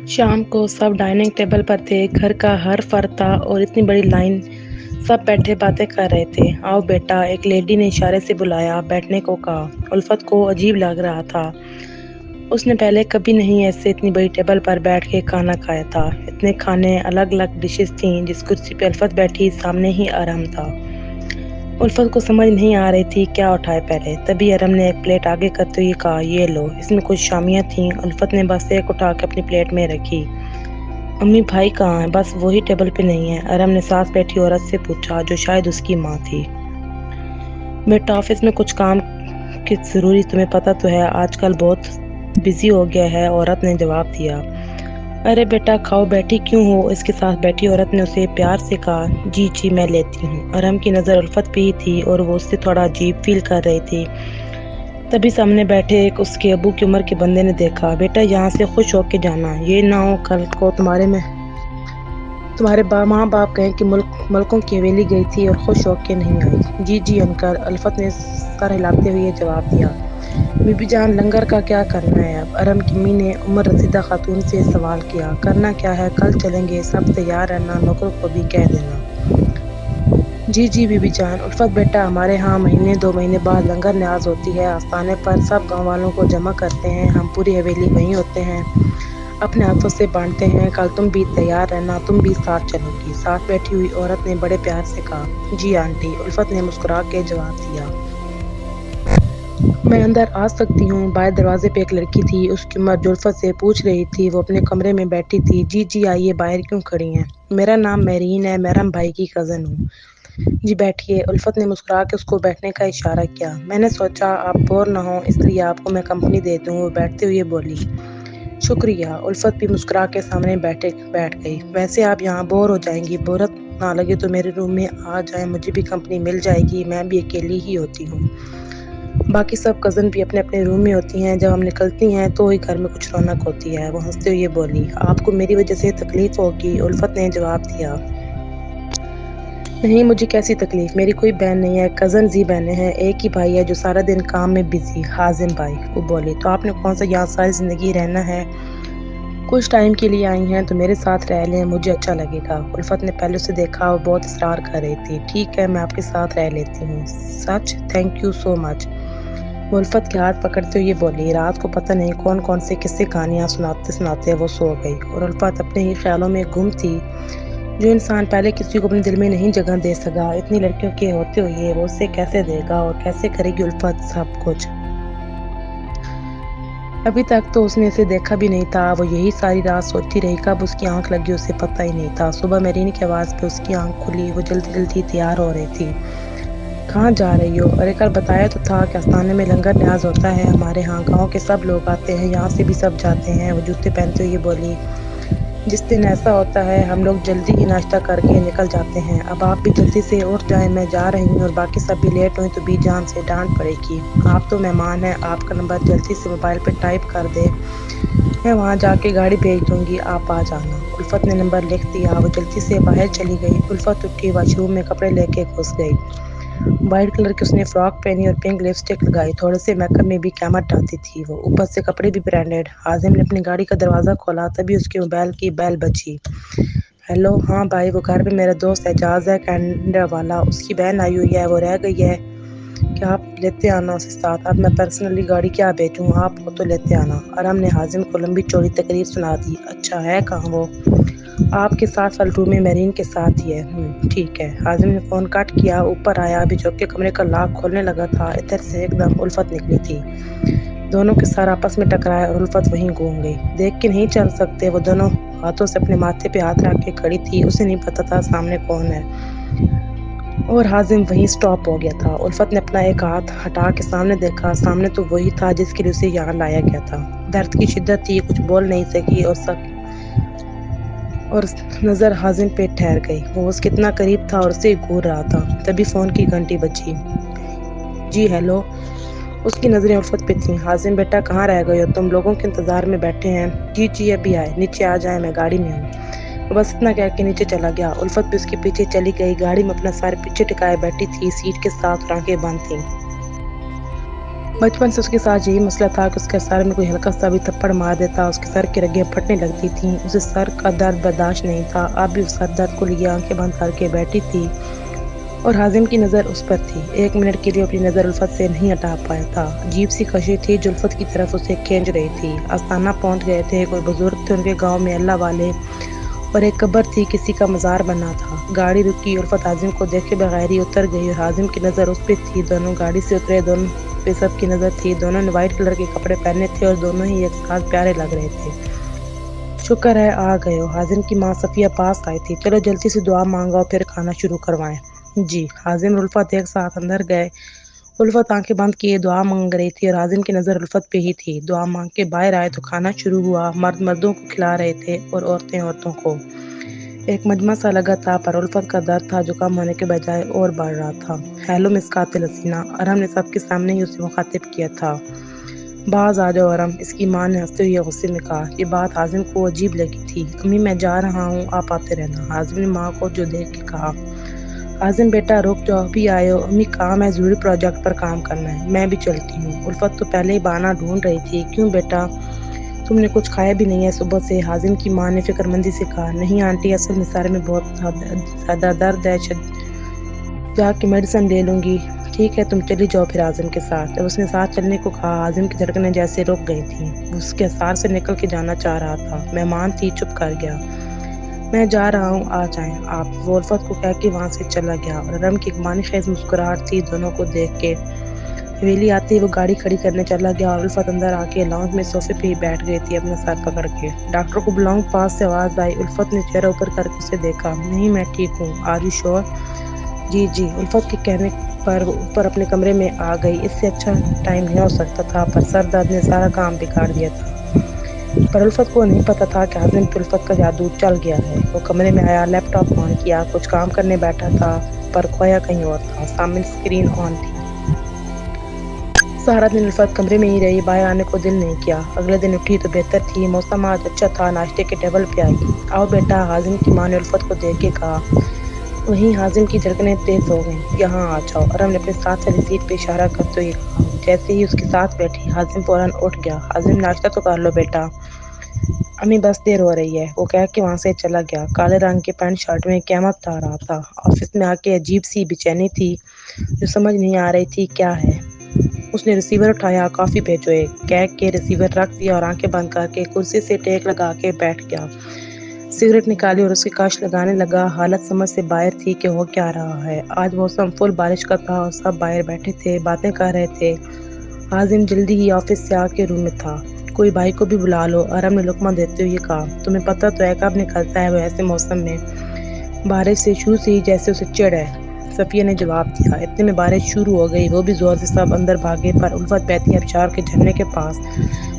शाम को सब डाइनिंग टेबल पर थे। घर का हर फर्द था और इतनी बड़ी लाइन, सब बैठे बातें कर रहे थे। आओ बेटा, एक लेडी ने इशारे से बुलाया, बैठने को कहा। उल्फत को अजीब लग रहा था। उसने पहले कभी नहीं ऐसे इतनी बड़ी टेबल पर बैठ के खाना खाया था। इतने खाने, अलग अलग डिशेस थीं। जिस कुर्सी पे उल्फत बैठी, सामने ही आराम था। उल्फत को समझ नहीं आ रही थी क्या उठाए पहले। तभी अरम ने एक प्लेट आगे करते हुए कहा, ये लो। इसमें कुछ शामियाँ थीं। उल्फत ने बस एक उठा के अपनी प्लेट में रखी। अम्मी भाई कहाँ हैं? बस वही टेबल पे नहीं है, अरम ने साथ बैठी औरत से पूछा, जो शायद उसकी माँ थी। बेटा, ऑफिस में कुछ काम की जरूरी, तुम्हें पता तो है, आजकल बहुत बिजी हो गया है, औरत ने जवाब दिया। अरे बेटा खाओ, बैठी क्यों हो? इसके साथ बैठी औरत ने उसे प्यार से कहा। जी जी, मैं लेती हूँ। अरम की नज़र उल्फत पे ही थी और वो उससे थोड़ा अजीब फील कर रही थी। तभी सामने बैठे एक उसके अबू की उम्र के बंदे ने देखा। बेटा, यहाँ से खुश होके जाना, ये ना हो कल को तुम्हारे माँ बाप कहें कि मलकों की हवेली गई थी और खुश होके नहीं आई। जी जी अंकल, उल्फत ने सर हिलाते हुए जवाब दिया। बीबी जान, लंगर का क्या करना है अब? अरम की अम्मी ने उम्र रसीदा खातून से सवाल किया। करना क्या है, कल चलेंगे, सब तैयार रहना, नौकरों को भी कह देना। जी जी बीबी जान। उल्फत बेटा, हमारे यहाँ महीने 2 महीने बाद लंगर न्याज होती है। आस्थाने पर सब गाँव वालों को जमा करते हैं। हम पूरी हवेली वहीं होते हैं, अपने हाथों से बांटते हैं। कल तुम भी तैयार रहना, तुम भी साथ चलोगी। साथ बैठी हुई औरत ने बड़े प्यार से कहा। जी आंटी, उल्फत ने मुस्कुरा के जवाब दिया। मैं अंदर आ सकती हूँ? बाहर दरवाजे पे एक लड़की थी, उसकी उम्र जो उल्फत से पूछ रही थी। वो अपने कमरे में बैठी थी। जी जी आइए, बाहर क्यों खड़ी हैं? मेरा नाम मेरीन है, महरम भाई की कज़न हूँ। जी बैठिए। उल्फत ने मुस्कुरा के उसको बैठने का इशारा किया। मैंने सोचा आप बोर ना हो, इसलिए आपको मैं कंपनी दे दूँ। वो बैठते हुए बोली। शुक्रिया। उल्फत भी मुस्कुरा के सामने बैठ गई। वैसे आप यहाँ बोर हो जाएंगी, बोरियत ना लगे तो मेरे रूम में आ जाए, मुझे भी कंपनी मिल जाएगी, मैं भी अकेली ही होती हूँ। बाकी सब कज़न भी अपने अपने रूम में होती हैं, जब हम निकलती हैं तो ही घर में कुछ रौनक होती है। वो हंसते हुए बोली। आपको मेरी वजह से तकलीफ होगी? उल्फत ने जवाब दिया। नहीं, मुझे कैसी तकलीफ? मेरी कोई बहन नहीं है, कज़न ही बहनें हैं। एक ही भाई है जो सारा दिन काम में बिजी, हाजिम भाई। वो बोली। तो आपने कौन सा यहाँ सारी ज़िंदगी रहना है? कुछ टाइम के लिए आई हैं तो मेरे साथ रह लें, मुझे अच्छा लगेगा। उल्फत ने पहले उसे देखा, वो बहुत इसरार कर रही थी। ठीक है, मैं आपके साथ रह लेती हूँ। सच? Thank you so much. वो उल्फत के हाथ पकड़ते हुए बोली। रात को पता नहीं कौन कौन से किस्से कहानियाँ सुनाते सुनाते वो सो गई और उल्फत अपने ही ख्यालों में गुम थी। जो इंसान पहले किसी को अपने दिल में नहीं जगह दे सका, इतनी लड़कियों के होते हुए वो उससे कैसे देगा और कैसे करेगी उल्फत सब कुछ? अभी तक तो उसने इसे देखा भी नहीं था। वो यही सारी रात सोचती रही, कब उसकी आंख लगी उसे पता ही नहीं था। सुबह मेरीन की आवाज़ पे उसकी आंख खुली। वो जल्दी जल्दी तैयार हो रही थी। कहाँ जा रही हो? अरे कल बताया तो था कि आस्थाने में लंगर न्याज होता है। हमारे यहाँ गाँव के सब लोग आते हैं, यहाँ से भी सब जाते हैं। वो जूते पहनते हुए बोली। जिस दिन ऐसा होता है हम लोग जल्दी ही नाश्ता करके निकल जाते हैं। अब आप भी जल्दी से उठ जाएं, मैं जा रही हूँ और बाकी सब भी लेट हुई तो बीजान से डांट पड़ेगी। आप तो मेहमान हैं, आपका नंबर जल्दी से मोबाइल पे टाइप कर दे, मैं वहाँ जाके गाड़ी भेज दूँगी, आप आ जाना। उल्फत ने नंबर लिख दिया। वो जल्दी से बाहर चली गई। उल्फत उठी, वॉशरूम में कपड़े लेके घुस गई। वाइट कलर की उसने फ्रॉक पहनी और पिंक लिपस्टिक लगाई। थोड़े से मेकअप में भी कैमत डालती थी वो, ऊपर से कपड़े भी ब्रांडेड। हाजिम ने अपनी गाड़ी का दरवाज़ा खोला, तभी उसके मोबाइल की बेल बजी। हेलो। हाँ भाई, वो घर पे मेरा दोस्त एजाज है, कैनेडा वाला, उसकी बहन आई हुई है, वो रह गई है। क्या आप लेते आना उसे साथ? अब मैं पर्सनली गाड़ी क्या भेजूँ, आप हो तो लेते आना। आराम ने हाजिम को लंबी चौड़ी तकरीर सुना दी। अच्छा है कहाँ वो? आपके साथ वाले रूम में मेरीन के साथ ही है। ठीक है। हाजिम ने फ़ोन काट किया, ऊपर आया। अभी जो के कमरे का लॉक खोलने लगा था, इधर से एकदम उल्फत निकली थी। दोनों के सर आपस में टकराए और उल्फत वहीं घूम गई। देख के नहीं चल सकते? वो दोनों हाथों से अपने माथे पे हाथ रख के खड़ी थी। उसे नहीं पता था सामने कौन है और हाजिम वहीं स्टॉप हो गया था। उल्फत ने अपना एक हाथ हटा के सामने देखा। सामने तो वही था जिसके लिए उसे यहाँ लाया गया था। दर्द की शिद्दत थी, कुछ बोल नहीं सकी और नज़र हाजिम पे ठहर गई। वो उसके इतना करीब था और उसे घूर रहा था। तभी फ़ोन की घंटी बजी। जी हेलो। उसकी नज़रें उल्फत पे थीं। हाजिम बेटा, कहाँ रह गए हो? तुम लोगों के इंतज़ार में बैठे हैं। जी जी अभी आए, नीचे आ जाए, मैं गाड़ी में हूँ। वो बस इतना कह के नीचे चला गया। उल्फत भी उसके पीछे चली गई। गाड़ी में अपना सर पीछे टिकाए बैठी थी, सीट के साथ आंखें बंद थीं। بچپن سے اس کے ساتھ یہی مسئلہ تھا کہ اس کے سر میں کوئی ہلکا سا بھی تھپڑ مار دیتا اس کے سر کی رگیں پھٹنے لگتی تھیں۔ اسے سر کا درد برداشت نہیں تھا۔ اب بھی اس سر درد کو لیے آنکھیں بند کر کے بیٹھی تھی اور حازم کی نظر اس پر تھی۔ ایک منٹ کے لیے اپنی نظر الفت سے نہیں ہٹا پایا تھا۔ عجیب سی خشی تھی جو الفت کی طرف اسے کھینچ رہی تھی۔ آستانہ پہنچ گئے تھے۔ کوئی بزرگ تھے ان کے گاؤں میں اللہ والے، اور ایک قبر تھی کسی کا مزار بنا تھا۔ گاڑی رکی، الفت حازم کو دیکھے بغیر ہی اتر گئی اور حازم کی نظر اس پہ تھی۔ دونوں گاڑی سے اترے، دونوں پہ سب کی نظر تھی۔ دونوں نے وائٹ کلر کے کپڑے پہنے تھے اور دونوں ہی ایک ساتھ پیارے لگ رہے تھے۔ شکر ہے آ گئے ہو۔ حازم کی ماں صفیہ پاس آئی تھی۔ چلو جلدی سے دعا مانگو اور پھر کھانا شروع کروائیں۔ جی۔ حازم اور الفت ایک ساتھ اندر گئے۔ الفت آنکھیں بند کیے دعا مانگ رہی تھی اور حازم کی نظر الفت پہ ہی تھی۔ دعا مانگ کے باہر آئے تو کھانا شروع ہوا۔ مرد مردوں کو کھلا رہے تھے اور عورتیں عورتوں کو۔ ایک مجمع سا لگا تھا، پر الفت کا درد تھا جو کم ہونے کے بجائے اور بڑھ رہا تھا۔ ہیلو مس قاتل حسینہ، ارم نے سب کے سامنے ہی اسے مخاطب کیا تھا۔ باز آ جاؤ ارم، اس کی ماں نے ہنستے ہوئے غصے میں کہا۔ یہ بات حازم کو عجیب لگی تھی۔ امی میں جا رہا ہوں، آپ آتے رہنا، حازم نے ماں کو جو دیکھ کے کہا۔ حازم بیٹا رک جاؤ، ابھی آئے ہو؟ امی کام ہے، ضروری پروجیکٹ پر کام کرنا ہے، میں بھی چلتی ہوں۔ الفت تو پہلے ہی بہانہ ڈھونڈ رہی تھی۔ کیوں بیٹا، تم نے کچھ کھایا بھی نہیں ہے صبح سے؟ حازم کی ماں نے فکر مندی سے کہا۔ نہیں آنٹی، اصل میں سر میں بہت زیادہ درد ہے، جا کے میڈیسن لے لوں گی۔ ٹھیک ہے تم چلی جاؤ پھر حازم کے ساتھ۔ جب اس نے ساتھ چلنے کو کہا، حازم کی دھڑکنیں جیسے رک گئی تھیں۔ وہ اس کے اثار سے نکل کے جانا چاہ رہا تھا۔ مہمان تھی، چپ کر گیا۔ میں جا رہا ہوں، آ جائیں آپ، وہ الفت کو کہہ کے وہاں سے چلا گیا اور ارم کی ایک معنی خیز مسکراہٹ تھی دونوں کو دیکھ کے۔ حویلی آتے ہی وہ گاڑی کھڑی کرنے چلا گیا اور الفت اندر آ کے لاؤنج میں صوفے پہ ہی بیٹھ گئی تھی اپنا سر پکڑ کے۔ ڈاکٹر کو بلاؤں؟ پاس سے آواز آئی۔ الفت نے چہرہ اوپر کر کے اسے دیکھا۔ نہیں میں ٹھیک ہوں، آر یو شور؟ جی جی، الفت کے کہنے پر وہ اوپر اپنے کمرے میں آ گئی۔ اس سے اچھا ٹائم نہیں ہو سکتا تھا، پر سر درد نے سارا کام بگاڑ دیا تھا۔ پر الفت کو نہیں پتا تھا کہ حازم پہ الفت کا جادو چل گیا ہے۔ وہ کمرے میں آیا، لیپ ٹاپ آن کیا، کچھ کام کرنے بیٹھا تھا، پر کھویا کہیں اور تھا۔ سامنے اسکرین آن تھی۔ سارا دن الفت کمرے میں ہی رہی، باہر آنے کو دل نہیں کیا۔ اگلے دن اٹھی تو بہتر تھی، موسم آج اچھا تھا، ناشتے کے ٹیبل پہ آئی۔ آؤ بیٹا، حازم کی ماں نے الفت کو دیکھ کے کہا۔ وہیں حازم کی دھڑکنیں تیز ہو گئیں۔ یہاں آ جاؤ، ارم نے اپنے ساتھ والی سیٹ پہ اشارہ کرتے ہوئے کہا۔ جیسے ہی اس کے ساتھ بیٹھی، حازم فوراً اٹھ گیا۔ حازم ناشتہ تو کر لو بیٹا، امی بس دیر ہو رہی ہے، وہ کہہ کے وہاں سے چلا گیا۔ کالے رنگ کے پینٹ شرٹ میں قیامت ڈھا رہا تھا۔ آفس میں آ کے عجیب سی بے چینی تھی جو سمجھ نہیں آ رہی تھی کیا ہے۔ اس نے ریسیور اٹھایا، کافی بھیجو ایک، کہہ کے ریسیور رکھ دیا اور آنکھیں بند کر کے کرسی سے ٹیک لگا کے بیٹھ گیا۔ سگریٹ نکالی اور اس کی کاش لگانے لگا۔ حالت سمجھ سے باہر تھی کہ ہو کیا رہا ہے۔ آج موسم فل بارش کا تھا اور سب باہر بیٹھے تھے، باتیں کر رہے تھے۔ حازم جلدی ہی آفس سے آ کے روم میں تھا۔ کوئی بھائی کو بھی بلا لو، ارم نے لقمہ دیتے ہوئے کہا۔ تمہیں پتہ تو ہے کب نکلتا ہے وہ ایسے موسم میں؟ بارش سے شروع سے ہی جیسے اسے چڑ ہے، صفیہ نے جواب دیا۔ اتنے میں بارش شروع ہو گئی، وہ بھی زور سے، سب اندر بھاگے، پر الفت بہتی آبشار کے جھرنے کے پاس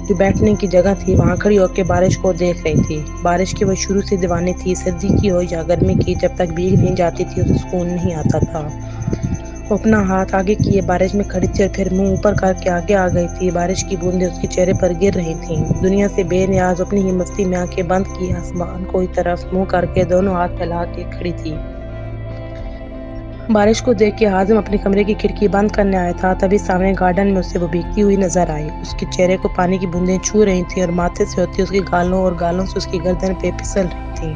جو بیٹھنے کی جگہ تھی وہاں کھڑی ہو کے بارش کو دیکھ رہی تھی۔ بارش کی وہ شروع سے دیوانی تھی، سردی کی ہو یا گرمی کی، جب تک بھیگ نہیں جاتی تھی اسے سکون نہیں آتا تھا۔ وہ اپنا ہاتھ آگے کیے بارش میں کھڑی تھی اور پھر منہ اوپر کر کے آگے آ گئی تھی۔ بارش کی بوندیں اس کے چہرے پر گر رہی تھیں۔ دنیا سے بے نیاز اپنی ہی مستی میں آنکھیں بند کی آسمان کو طرف منہ کر کے دونوں ہاتھ پھیلا کے کھڑی تھی۔ بارش کو دیکھ کے حازم اپنے کمرے کی کھڑکی بند کرنے آیا تھا، تبھی سامنے گارڈن میں اسے وہ بھیگتی ہوئی نظر آئی۔ اس کے چہرے کو پانی کی بوندیں چھو رہی تھیں اور ماتھے سے ہوتی اس کے گالوں اور گالوں سے اس کی گردن پہ پھسل رہی تھیں۔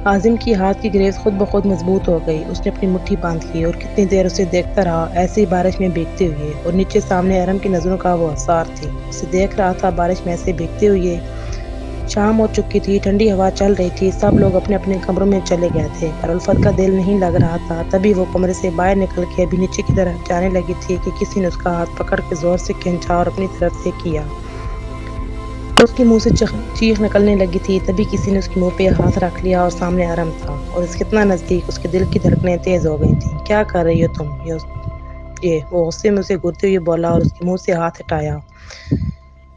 حازم کی ہاتھ کی گریز خود بخود مضبوط ہو گئی۔ اس نے اپنی مٹھی باندھ لی اور کتنی دیر اسے دیکھتا رہا، ایسے ہی بارش میں بھیگتے ہوئے، اور نیچے سامنے ارم کی نظروں کا وہ اثار تھی، اسے دیکھ رہا تھا بارش میں ایسے بھیگتے ہوئے۔ شام ہو چکی تھی، ٹھنڈی ہوا چل رہی تھی، سب لوگ اپنے اپنے کمروں میں چلے گئے تھے، پر الفت کا دل نہیں لگ رہا تھا۔ تبھی وہ کمرے سے باہر نکل کے ابھی نیچے کی طرف جانے لگی تھی کہ کسی نے اس کا ہاتھ پکڑ کے زور سے کھینچا اور اپنی طرف سے کیا۔ اس کے منہ سے چیخ نکلنے لگی تھی، تبھی کسی نے اس کے منہ پہ ہاتھ رکھ لیا اور سامنے ارم تھا، اور اس کے اتنا نزدیک اس کے دل کی دھڑکنیں تیز ہو گئی تھیں۔ کیا کر رہی ہو تم؟ وہ غصے میں اسے گھورتے ہوئے بولا اور اس کے منہ سے ہاتھ ہٹایا۔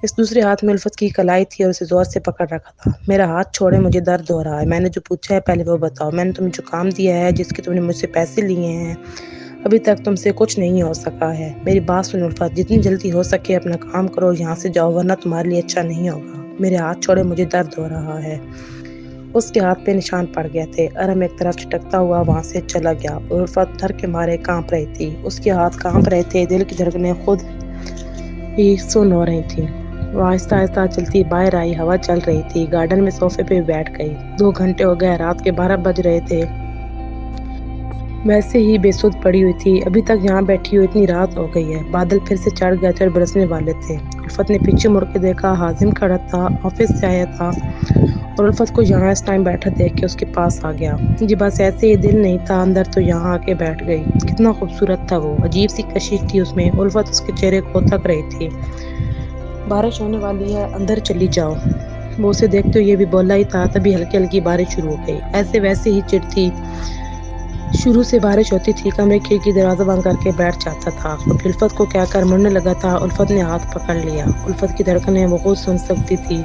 اس دوسرے ہاتھ میں الفت کی کلائی تھی اور اسے زور سے پکڑ رکھا تھا۔ میرا ہاتھ چھوڑے، مجھے درد ہو رہا ہے، میں نے جو پوچھا ہے پہلے وہ بتاؤ۔ میں نے تمہیں جو کام دیا ہے، جس کے تم نے مجھ سے پیسے لیے ہیں، ابھی تک تم سے کچھ نہیں ہو سکا ہے۔ میری بات سن الفت، جتنی جلدی ہو سکے اپنا کام کرو، یہاں سے جاؤ، ورنہ تمہارے لیے اچھا نہیں ہوگا۔ میرے ہاتھ چھوڑے، مجھے درد ہو رہا ہے۔ اس کے ہاتھ پہ نشان پڑ گئے تھے۔ ارم ایک طرف چھٹکتا ہوا وہاں سے چلا گیا اور الفت ڈر کے مارے کانپ رہی تھی۔ اس کے ہاتھ کانپ رہے تھے، دل کی دھڑکنیں خود ही सुन हो रही थी। वो आहिस्ता आहिस्ता चलती बाहर आई, हवा चल रही थी। गार्डन में सोफे पे बैठ गई। 2 घंटे हो गए, रात के 12 बज रहे थे। वैसे ही बेसुध पड़ी हुई थी। अभी तक यहाँ बैठी हुई इतनी रात हो गई है। बादल फिर से चढ़ गए थे और बरसने वाले थे। उल्फत ने पीछे मुड़ के देखा, हाजिम खड़ा था, ऑफिस से आया था और उल्फत को यहाँ इस टाइम बैठा देख के उसके पास आ गया। जी बस ऐसे ही, दिल नहीं था अंदर तो यहाँ आके बैठ गई। कितना खूबसूरत था वो, अजीब सी कशिश थी उसमें। उल्फत उसके चेहरे को तक रही थी। बारिश होने वाली है, अंदर चली जाओ। वो उसे देखते हुए ये भी बोला ही था, तभी हल्की हल्की बारिश शुरू हो गई। ऐसे वैसे ही चिढ़ती शुरू से बारिश होती थी। कमरे खिड़की दरवाजा बंद करके बैठ जाता था। उल्फत को क्या कर मुड़ने लगा था। उल्फत ने हाथ पकड़ लिया। उल्फत की धड़कनें वो खुद सुन सकती थी,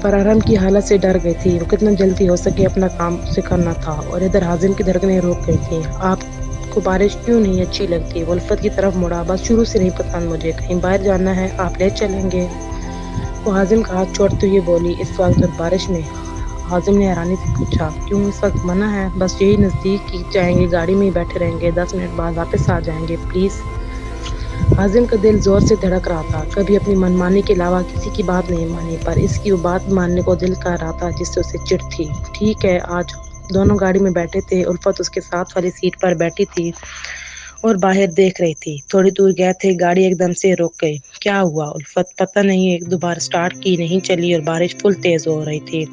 पर आराम की हालत से डर गई थी। वो कितना जल्दी हो सके अपना काम उसे करना था। और इधर हाजिम की धड़कनें रुक गई थी। आपको बारिश क्यों नहीं अच्छी लगती? वो उल्फत की तरफ मुड़ा। बस शुरू से नहीं पसंद मुझे, कहीं बाहर जाना है, आप ले चलेंगे? वो हाजिम का हाथ छोड़ते हुए बोली, इस वक्त बारिश में? हाजिम ने हैरानी से पूछा, क्यों इस वक्त मना है? बस यही नज़दीक ही जाएंगे, गाड़ी में ही बैठे रहेंगे, 10 मिनट बाद वापस आ जाएंगे, प्लीज़। हाजिम का दिल जोर से धड़क रहा था। कभी अपनी मनमानी के अलावा किसी की बात नहीं मानी, पर इसकी वो बात मानने को दिल कर रहा था जिससे उसे चिढ़ थी। ठीक है, आज दोनों गाड़ी में बैठे थे। उल्फत उसके साथ वाली सीट पर बैठी थी और बाहर देख रही थी। थोड़ी दूर गए थे, गाड़ी एकदम से रुक गई। क्या हुआ उल्फत? पता नहीं, एक दो बार स्टार्ट की, नहीं चली और बारिश फुल तेज हो रही थी।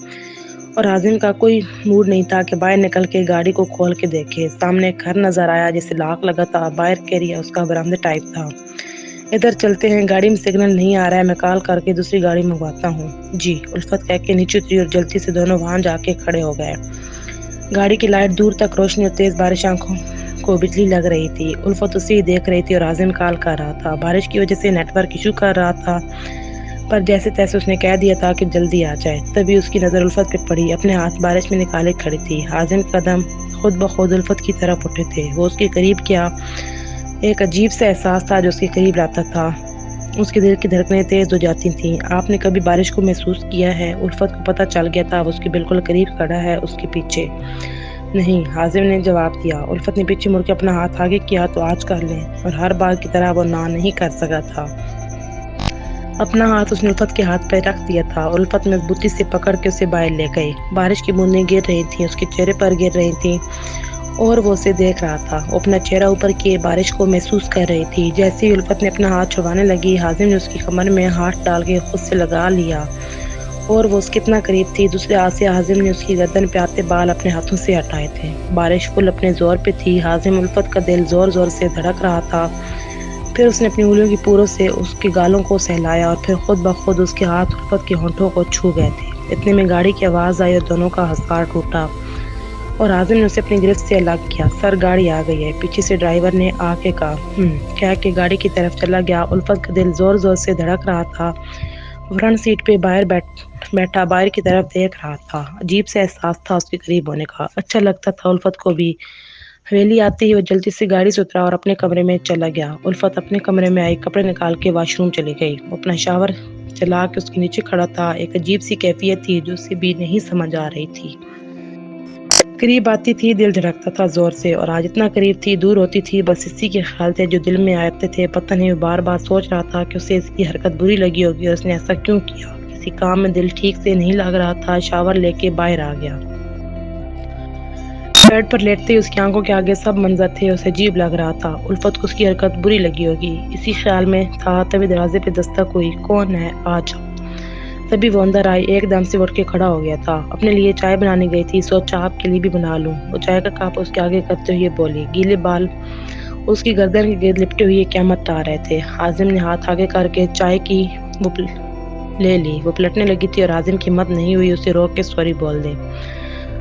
और हाजिम का कोई मूड नहीं था कि बाहर निकल के गाड़ी को खोल के देखे। सामने एक घर नजर आया जिसे लाक लगा था। बाहर के एरिया उसका बरामदा टाइप था। इधर चलते हैं, गाड़ी में सिग्नल नहीं आ रहा है, मैं कॉल करके दूसरी गाड़ी मंगवाता हूँ। जी, उल्फत कह के नीचे उतरी और जल्दी से दोनों वहां जाके खड़े हो गए। गाड़ी की लाइट दूर तक रोशनी और तेज बारिश आंखों को बिजली लग रही थी। उल्फत उसे ही देख रही थी और हाजिम कॉल कर रहा था। बारिश की वजह से नेटवर्क इशू कर रहा था, पर जैसे तैसे उसने कह दिया था कि जल्दी आ जाए। तभी उसकी नज़र उल्फत पे पड़ी। अपने हाथ बारिश में निकाले खड़ी थी। हाजिम के कदम खुद ब खुद उल्फत की तरफ उठे थे। वो उसके करीब किया। एक अजीब सा एहसास था जो उसके करीब लाता था। उसके दिल की धड़कनें तेज हो जाती थीं। आपने कभी बारिश को महसूस किया है? उल्फत को पता चल गया था वो उसके बिल्कुल करीब खड़ा है, उसके पीछे। नहीं, हाजिम ने जवाब दिया। उल्फत ने पीछे मुड़ के अपना हाथ आगे किया, तो आज कर लें। और हर बार की तरह वो ना नहीं कर सका था। अपना हाथ उसने उल्फत के हाथ पर रख दिया था। उल्फत मजबूती से पकड़ के उसे बाहर ले गई। बारिश की बूंदें गिर रही थीं, उसके चेहरे पर गिर रही थीं और वो उसे देख रहा था। वो अपना चेहरा ऊपर किए बारिश को महसूस कर रही थी। जैसे ही उल्फत ने अपना हाथ छुड़वाने लगी, हाजिम ने उसकी कमर में हाथ डाल के खुद से लगा लिया और वो उसके इतना करीब थी। दूसरे हाथ से हाजिम ने उसकी गर्दन पे आते बाल अपने हाथों से हटाए थे। बारिश फुल अपने जोर पे थी। हाजिम उल्फत का दिल जोर जोर से धड़क रहा था। फिर उसने अपनी उंगलियों की पूरों से उसके गालों को सहलाया और फिर खुद ब खुद उसके हाथ उल्फत के होंठों को छू गए थे। इतने में गाड़ी की आवाज़ आई और दोनों का हंसार टूटा और हाजिम ने उसे अपनी गिरफ्त से अलग किया। सर, गाड़ी आ गई है, पीछे से ड्राइवर ने आके कहा। कह के गाड़ी की तरफ चला गया। उल्फत का दिल जोर जोर से धड़क रहा था। फ्रंट सीट पे बाहर बैठा बाहर की तरफ देख रहा था। अजीब सा एहसास था उसके करीब होने का। अच्छा लगता था उल्फत को भी। हवेली आते ही वो जल्दी से गाड़ी से उतरा और अपने कमरे में चला गया। उल्फत अपने कमरे में आई, कपड़े निकाल के वॉशरूम चली गई। वो अपना शावर चला के उसके नीचे खड़ा था। एक अजीब सी कैफियत थी जो उसे भी नहीं समझ आ रही थी। करीब आती थी दिल धड़कता था जोर से, और आज इतना करीब थी दूर होती थी। बस इसी के ख्याल थे जो दिल में आते थे। पता नहीं, वो बार बार सोच रहा था कि उसे इसकी हरकत बुरी लगी होगी और उसने ऐसा क्यों किया। किसी काम में दिल ठीक से नहीं लग रहा था। शावर लेके बाहर आ गया। बेड पर लेटते ही उसकी आंखों के आगे सब मंजर थे, उसे अजीब लग रहा था। उल्फत को उसकी हरकत बुरी लगी होगी, इसी ख्याल में था। तभी दरवाजे पे दस्तक हुई। कौन है? आज। तभी वो अंदर आई। एकदम से उठ के खड़ा हो गया था। अपने लिए चाय बनाने गई थी, सोचा आपके लिए भी बना लूं। वो चाय का कप उसके आगे करते हुए बोली। गीले बाल उसकी गर्दन के गिर्द लिपटे हुए क़यामत आ रहे थे। हाजिम ने हाथ आगे करके चाय की वो ले ली। वो पलटने लगी थी और हाजिम की हिम्मत नहीं हुई उसे रोक के सॉरी बोल दे।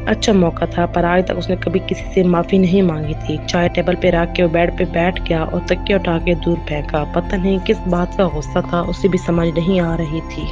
अच्छा मौका था, पर आज तक उसने कभी किसी से माफ़ी नहीं मांगी थी। चाय टेबल पे रख के वो बेड पे बैठ गया और तकिया उठा के दूर फेंका। पता नहीं किस बात का गुस्सा था, उसे भी समझ नहीं आ रही थी।